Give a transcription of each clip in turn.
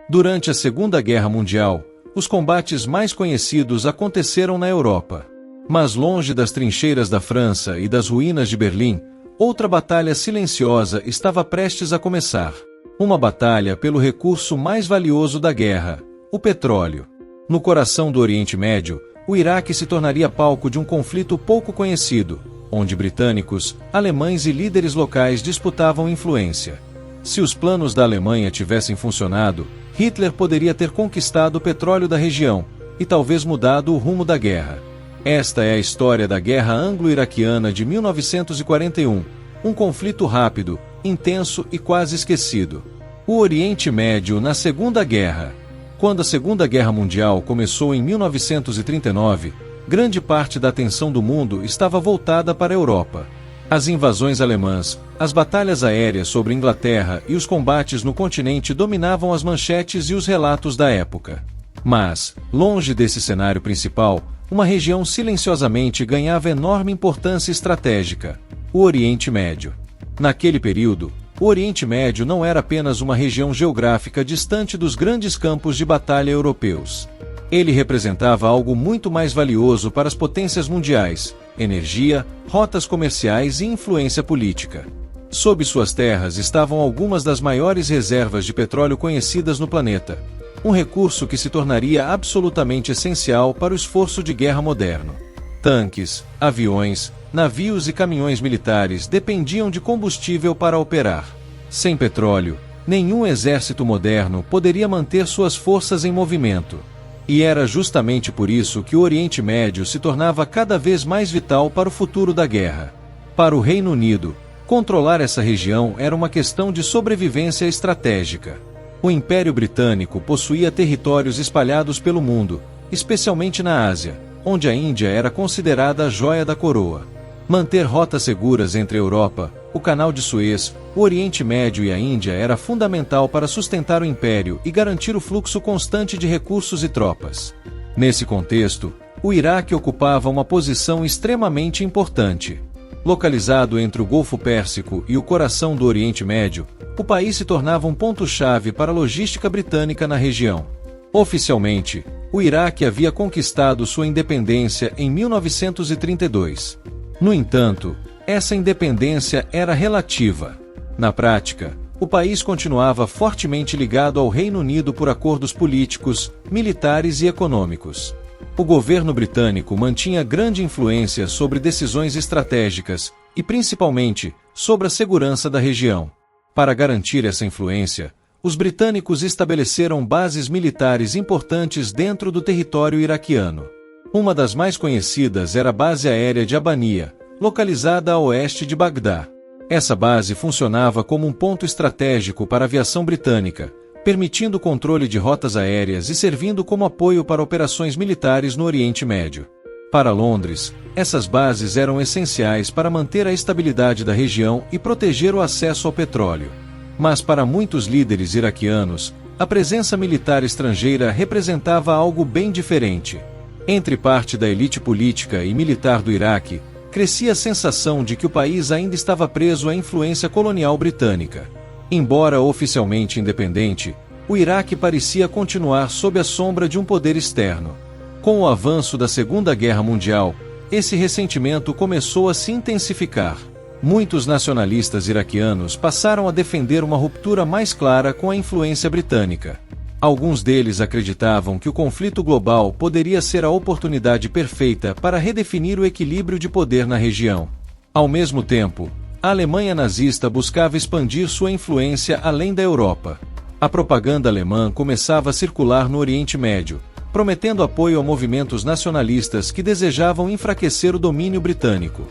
Durante a Segunda Guerra Mundial, os combates mais conhecidos aconteceram na Europa. Mas longe das trincheiras da França e das ruínas de Berlim, outra batalha silenciosa estava prestes a começar. Uma batalha pelo recurso mais valioso da guerra, o petróleo. No coração do Oriente Médio, o Iraque se tornaria palco de um conflito pouco conhecido, onde britânicos, alemães e líderes locais disputavam influência. Se os planos da Alemanha tivessem funcionado, Hitler poderia ter conquistado o petróleo da região e talvez mudado o rumo da guerra. Esta é a história da Guerra Anglo-Iraquiana de 1941, um conflito rápido, intenso e quase esquecido. O Oriente Médio na Segunda Guerra. Quando a Segunda Guerra Mundial começou em 1939, grande parte da atenção do mundo estava voltada para a Europa. As invasões alemãs, as batalhas aéreas sobre Inglaterra e os combates no continente dominavam as manchetes e os relatos da época. Mas, longe desse cenário principal, uma região silenciosamente ganhava enorme importância estratégica: o Oriente Médio. Naquele período, o Oriente Médio não era apenas uma região geográfica distante dos grandes campos de batalha europeus. Ele representava algo muito mais valioso para as potências mundiais: energia, rotas comerciais e influência política. Sob suas terras estavam algumas das maiores reservas de petróleo conhecidas no planeta, um recurso que se tornaria absolutamente essencial para o esforço de guerra moderno. Tanques, aviões, navios e caminhões militares dependiam de combustível para operar. Sem petróleo, nenhum exército moderno poderia manter suas forças em movimento. E era justamente por isso que o Oriente Médio se tornava cada vez mais vital para o futuro da guerra. Para o Reino Unido, controlar essa região era uma questão de sobrevivência estratégica. O Império Britânico possuía territórios espalhados pelo mundo, especialmente na Ásia, onde a Índia era considerada a joia da coroa. Manter rotas seguras entre a Europa, o Canal de Suez, o Oriente Médio e a Índia era fundamental para sustentar o Império e garantir o fluxo constante de recursos e tropas. Nesse contexto, o Iraque ocupava uma posição extremamente importante. Localizado entre o Golfo Pérsico e o coração do Oriente Médio, o país se tornava um ponto-chave para a logística britânica na região. Oficialmente, o Iraque havia conquistado sua independência em 1932. No entanto, essa independência era relativa. Na prática, o país continuava fortemente ligado ao Reino Unido por acordos políticos, militares e econômicos. O governo britânico mantinha grande influência sobre decisões estratégicas e, principalmente, sobre a segurança da região. Para garantir essa influência, os britânicos estabeleceram bases militares importantes dentro do território iraquiano. Uma das mais conhecidas era a Base Aérea de Abania, localizada a oeste de Bagdá. Essa base funcionava como um ponto estratégico para a aviação britânica, permitindo o controle de rotas aéreas e servindo como apoio para operações militares no Oriente Médio. Para Londres, essas bases eram essenciais para manter a estabilidade da região e proteger o acesso ao petróleo. Mas para muitos líderes iraquianos, a presença militar estrangeira representava algo bem diferente. Entre parte da elite política e militar do Iraque, crescia a sensação de que o país ainda estava preso à influência colonial britânica. Embora oficialmente independente, o Iraque parecia continuar sob a sombra de um poder externo. Com o avanço da Segunda Guerra Mundial, esse ressentimento começou a se intensificar. Muitos nacionalistas iraquianos passaram a defender uma ruptura mais clara com a influência britânica. Alguns deles acreditavam que o conflito global poderia ser a oportunidade perfeita para redefinir o equilíbrio de poder na região. Ao mesmo tempo, a Alemanha nazista buscava expandir sua influência além da Europa. A propaganda alemã começava a circular no Oriente Médio, prometendo apoio a movimentos nacionalistas que desejavam enfraquecer o domínio britânico.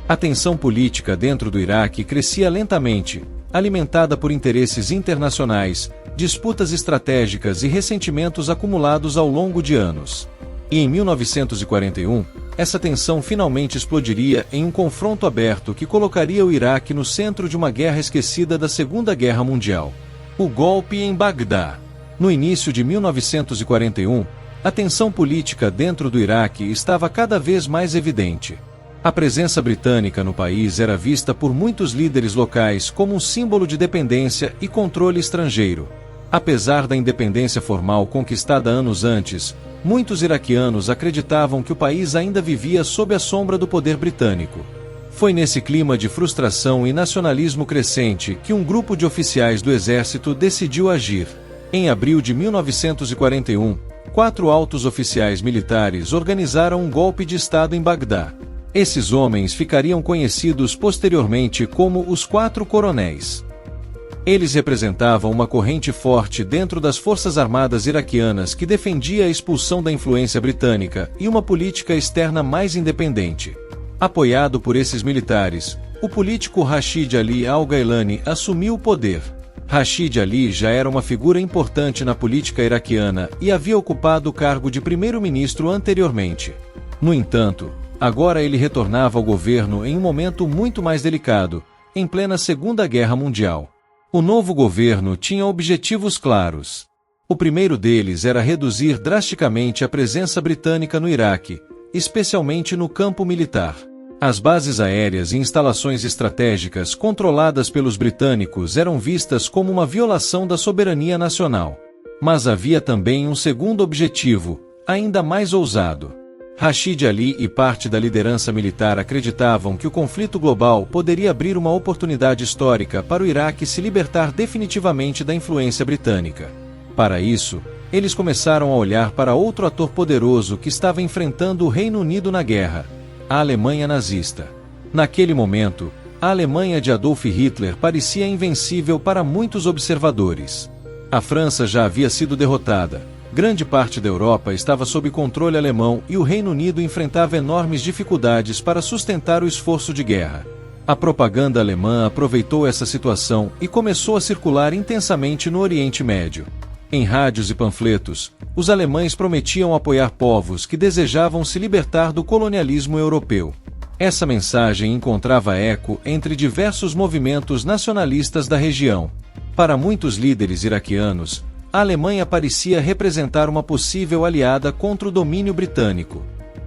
A tensão política dentro do Iraque crescia lentamente, alimentada por interesses internacionais, disputas estratégicas e ressentimentos acumulados ao longo de anos. E em 1941, essa tensão finalmente explodiria em um confronto aberto que colocaria o Iraque no centro de uma guerra esquecida da Segunda Guerra Mundial: o golpe em Bagdá. No início de 1941, a tensão política dentro do Iraque estava cada vez mais evidente. A presença britânica no país era vista por muitos líderes locais como um símbolo de dependência e controle estrangeiro. Apesar da independência formal conquistada anos antes, muitos iraquianos acreditavam que o país ainda vivia sob a sombra do poder britânico. Foi nesse clima de frustração e nacionalismo crescente que um grupo de oficiais do exército decidiu agir. Em abril de 1941, 4 altos oficiais militares organizaram um golpe de Estado em Bagdá. Esses homens ficariam conhecidos posteriormente como os 4 coronéis. Eles representavam uma corrente forte dentro das forças armadas iraquianas que defendia a expulsão da influência britânica e uma política externa mais independente. Apoiado por esses militares, o político Rashid Ali al-Gailani assumiu o poder. Rashid Ali já era uma figura importante na política iraquiana e havia ocupado o cargo de primeiro-ministro anteriormente. No entanto, agora ele retornava ao governo em um momento muito mais delicado, em plena Segunda Guerra Mundial. O novo governo tinha objetivos claros. O primeiro deles era reduzir drasticamente a presença britânica no Iraque, especialmente no campo militar. As bases aéreas e instalações estratégicas controladas pelos britânicos eram vistas como uma violação da soberania nacional. Mas havia também um segundo objetivo, ainda mais ousado. Rashid Ali e parte da liderança militar acreditavam que o conflito global poderia abrir uma oportunidade histórica para o Iraque se libertar definitivamente da influência britânica. Para isso, eles começaram a olhar para outro ator poderoso que estava enfrentando o Reino Unido na guerra: a Alemanha nazista. Naquele momento, a Alemanha de Adolf Hitler parecia invencível para muitos observadores. A França já havia sido derrotada. Grande parte da Europa estava sob controle alemão e o Reino Unido enfrentava enormes dificuldades para sustentar o esforço de guerra. A propaganda alemã aproveitou essa situação e começou a circular intensamente no Oriente Médio. Em rádios e panfletos, os alemães prometiam apoiar povos que desejavam se libertar do colonialismo europeu. Essa mensagem encontrava eco entre diversos movimentos nacionalistas da região. Para muitos líderes iraquianos, a Alemanha parecia representar uma possível aliada contra o domínio britânico.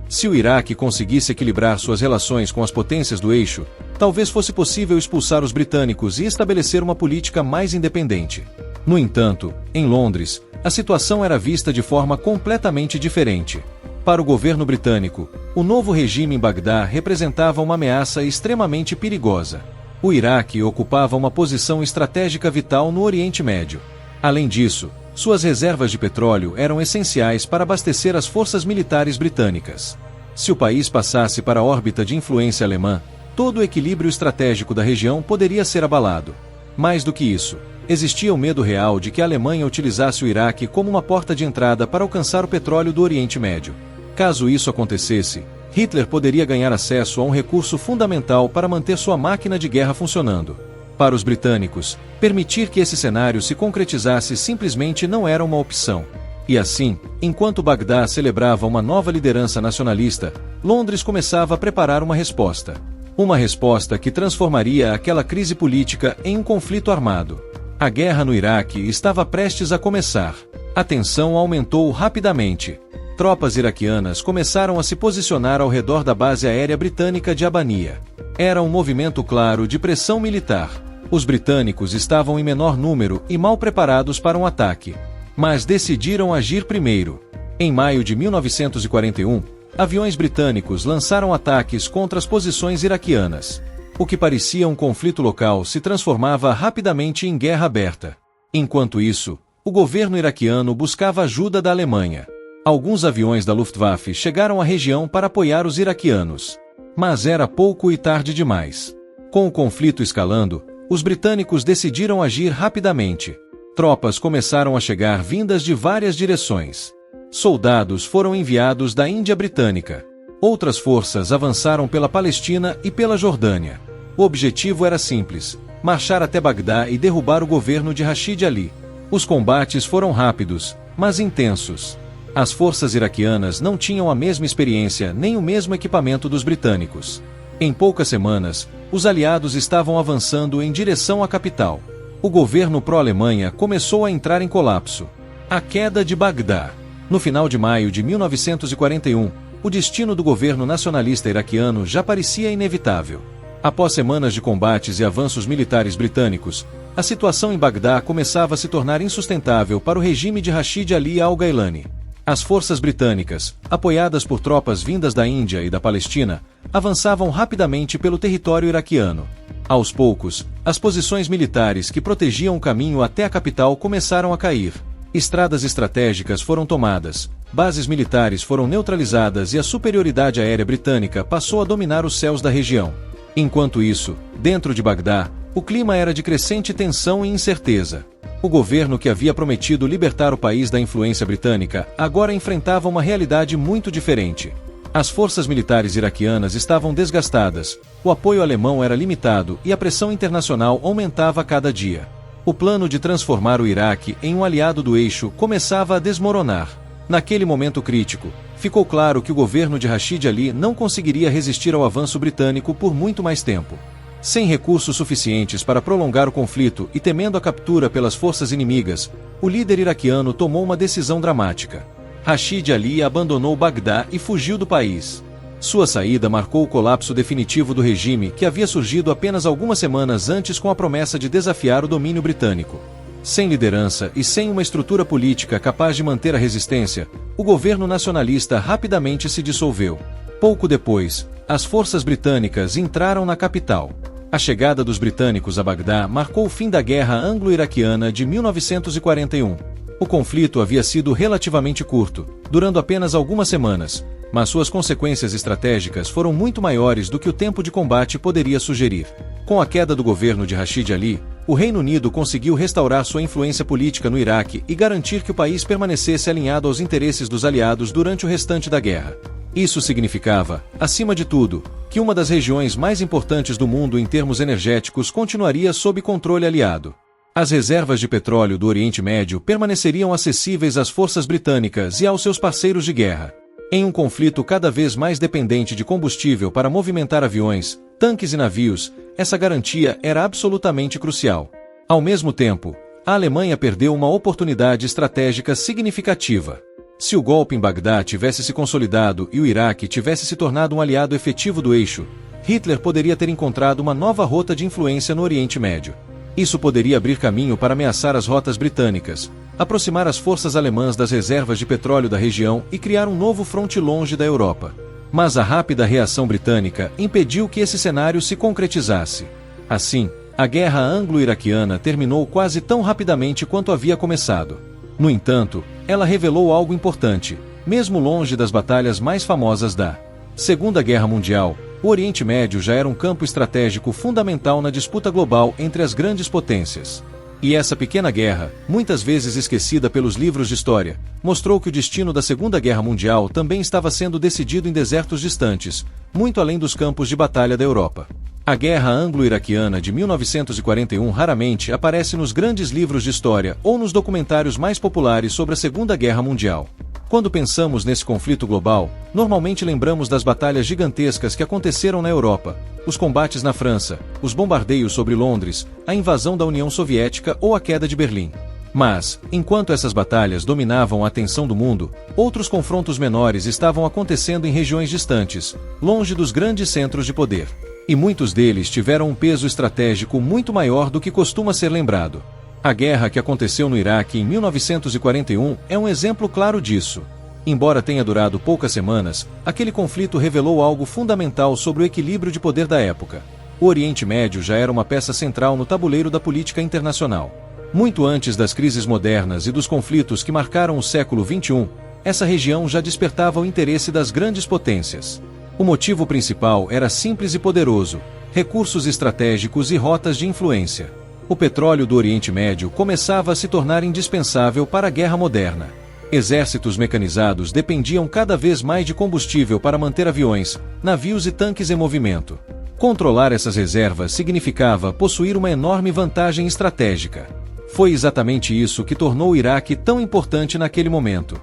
Se o Iraque conseguisse equilibrar suas relações com as potências do eixo, talvez fosse possível expulsar os britânicos e estabelecer uma política mais independente. No entanto, em Londres, a situação era vista de forma completamente diferente. Para o governo britânico, o novo regime em Bagdá representava uma ameaça extremamente perigosa. O Iraque ocupava uma posição estratégica vital no Oriente Médio. Além disso, suas reservas de petróleo eram essenciais para abastecer as forças militares britânicas. Se o país passasse para a órbita de influência alemã, todo o equilíbrio estratégico da região poderia ser abalado. Mais do que isso, existia o medo real de que a Alemanha utilizasse o Iraque como uma porta de entrada para alcançar o petróleo do Oriente Médio. Caso isso acontecesse, Hitler poderia ganhar acesso a um recurso fundamental para manter sua máquina de guerra funcionando. Para os britânicos, permitir que esse cenário se concretizasse simplesmente não era uma opção. E assim, enquanto Bagdá celebrava uma nova liderança nacionalista, Londres começava a preparar uma resposta. Uma resposta que transformaria aquela crise política em um conflito armado. A guerra no Iraque estava prestes a começar. A tensão aumentou rapidamente. Tropas iraquianas começaram a se posicionar ao redor da base aérea britânica de Abania. Era um movimento claro de pressão militar. Os britânicos estavam em menor número e mal preparados para um ataque. Mas decidiram agir primeiro. Em maio de 1941, aviões britânicos lançaram ataques contra as posições iraquianas. O que parecia um conflito local se transformava rapidamente em guerra aberta. Enquanto isso, o governo iraquiano buscava ajuda da Alemanha. Alguns aviões da Luftwaffe chegaram à região para apoiar os iraquianos. Mas era pouco e tarde demais. Com o conflito escalando, os britânicos decidiram agir rapidamente. Tropas começaram a chegar vindas de várias direções. Soldados foram enviados da Índia Britânica. Outras forças avançaram pela Palestina e pela Jordânia. O objetivo era simples: marchar até Bagdá e derrubar o governo de Rashid Ali. Os combates foram rápidos, mas intensos. As forças iraquianas não tinham a mesma experiência nem o mesmo equipamento dos britânicos. Em poucas semanas, os aliados estavam avançando em direção à capital. O governo pró-Alemanha começou a entrar em colapso. A queda de Bagdá. No final de maio de 1941, o destino do governo nacionalista iraquiano já parecia inevitável. Após semanas de combates e avanços militares britânicos, A situação em Bagdá começava a se tornar insustentável para o regime de Rashid Ali al-Gailani. As forças britânicas, apoiadas por tropas vindas da Índia e da Palestina, avançavam rapidamente pelo território iraquiano. Aos poucos, as posições militares que protegiam o caminho até a capital começaram a cair. Estradas estratégicas foram tomadas, bases militares foram neutralizadas e a superioridade aérea britânica passou a dominar os céus da região. Enquanto isso, dentro de Bagdá, o clima era de crescente tensão e incerteza. O governo que havia prometido libertar o país da influência britânica agora enfrentava uma realidade muito diferente. As forças militares iraquianas estavam desgastadas, o apoio alemão era limitado e a pressão internacional aumentava a cada dia. O plano de transformar o Iraque em um aliado do eixo começava a desmoronar. Naquele momento crítico, ficou claro que o governo de Rashid Ali não conseguiria resistir ao avanço britânico por muito mais tempo. Sem recursos suficientes para prolongar o conflito e temendo a captura pelas forças inimigas, o líder iraquiano tomou uma decisão dramática. Rashid Ali abandonou Bagdá e fugiu do país. Sua saída marcou o colapso definitivo do regime que havia surgido apenas algumas semanas antes com a promessa de desafiar o domínio britânico. Sem liderança e sem uma estrutura política capaz de manter a resistência, o governo nacionalista rapidamente se dissolveu. Pouco depois, as forças britânicas entraram na capital. A chegada dos britânicos a Bagdá marcou o fim da Guerra Anglo-Iraquiana de 1941. O conflito havia sido relativamente curto, durando apenas algumas semanas, mas suas consequências estratégicas foram muito maiores do que o tempo de combate poderia sugerir. Com a queda do governo de Rashid Ali, o Reino Unido conseguiu restaurar sua influência política no Iraque e garantir que o país permanecesse alinhado aos interesses dos aliados durante o restante da guerra. Isso significava, acima de tudo, que uma das regiões mais importantes do mundo em termos energéticos continuaria sob controle aliado. As reservas de petróleo do Oriente Médio permaneceriam acessíveis às forças britânicas e aos seus parceiros de guerra. Em um conflito cada vez mais dependente de combustível para movimentar aviões, tanques e navios, essa garantia era absolutamente crucial. Ao mesmo tempo, a Alemanha perdeu uma oportunidade estratégica significativa. Se o golpe em Bagdá tivesse se consolidado e o Iraque tivesse se tornado um aliado efetivo do eixo, Hitler poderia ter encontrado uma nova rota de influência no Oriente Médio. Isso poderia abrir caminho para ameaçar as rotas britânicas, aproximar as forças alemãs das reservas de petróleo da região e criar um novo fronte longe da Europa. Mas a rápida reação britânica impediu que esse cenário se concretizasse. Assim, a Guerra Anglo-Iraquiana terminou quase tão rapidamente quanto havia começado. No entanto, ela revelou algo importante, mesmo longe das batalhas mais famosas da Segunda Guerra Mundial. O Oriente Médio já era um campo estratégico fundamental na disputa global entre as grandes potências. E essa pequena guerra, muitas vezes esquecida pelos livros de história, mostrou que o destino da Segunda Guerra Mundial também estava sendo decidido em desertos distantes, muito além dos campos de batalha da Europa. A Guerra Anglo-Iraquiana de 1941 raramente aparece nos grandes livros de história ou nos documentários mais populares sobre a Segunda Guerra Mundial. Quando pensamos nesse conflito global, normalmente lembramos das batalhas gigantescas que aconteceram na Europa, os combates na França, os bombardeios sobre Londres, a invasão da União Soviética ou a queda de Berlim. Mas, enquanto essas batalhas dominavam a atenção do mundo, outros confrontos menores estavam acontecendo em regiões distantes, longe dos grandes centros de poder. E muitos deles tiveram um peso estratégico muito maior do que costuma ser lembrado. A guerra que aconteceu no Iraque em 1941 é um exemplo claro disso. Embora tenha durado poucas semanas, aquele conflito revelou algo fundamental sobre o equilíbrio de poder da época. O Oriente Médio já era uma peça central no tabuleiro da política internacional. Muito antes das crises modernas e dos conflitos que marcaram o século XXI, essa região já despertava o interesse das grandes potências. O motivo principal era simples e poderoso: recursos estratégicos e rotas de influência. O petróleo do Oriente Médio começava a se tornar indispensável para a guerra moderna. Exércitos mecanizados dependiam cada vez mais de combustível para manter aviões, navios e tanques em movimento. Controlar essas reservas significava possuir uma enorme vantagem estratégica. Foi exatamente isso que tornou o Iraque tão importante naquele momento.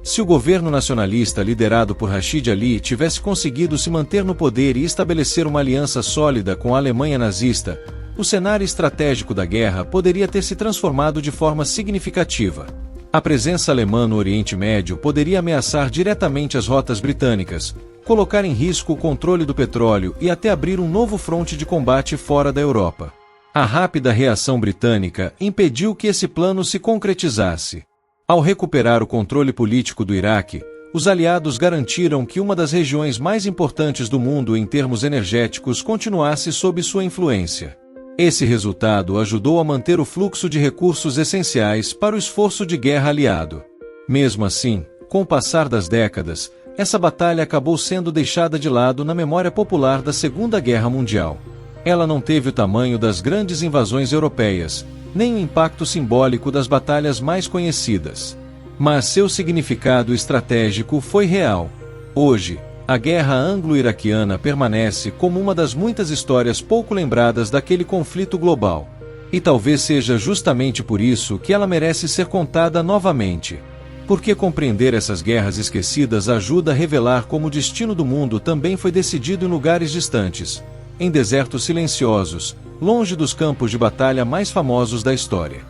Se o governo nacionalista liderado por Rashid Ali tivesse conseguido se manter no poder e estabelecer uma aliança sólida com a Alemanha nazista, o cenário estratégico da guerra poderia ter se transformado de forma significativa. A presença alemã no Oriente Médio poderia ameaçar diretamente as rotas britânicas, colocar em risco o controle do petróleo e até abrir um novo fronte de combate fora da Europa. A rápida reação britânica impediu que esse plano se concretizasse. Ao recuperar o controle político do Iraque, os aliados garantiram que uma das regiões mais importantes do mundo em termos energéticos continuasse sob sua influência. Esse resultado ajudou a manter o fluxo de recursos essenciais para o esforço de guerra aliado. Mesmo assim, com o passar das décadas, essa batalha acabou sendo deixada de lado na memória popular da Segunda Guerra Mundial. Ela não teve o tamanho das grandes invasões europeias, nem o impacto simbólico das batalhas mais conhecidas. Mas seu significado estratégico foi real. Hoje, a guerra anglo-iraquiana permanece como uma das muitas histórias pouco lembradas daquele conflito global. E talvez seja justamente por isso que ela merece ser contada novamente. Porque compreender essas guerras esquecidas ajuda a revelar como o destino do mundo também foi decidido em lugares distantes, em desertos silenciosos, longe dos campos de batalha mais famosos da história.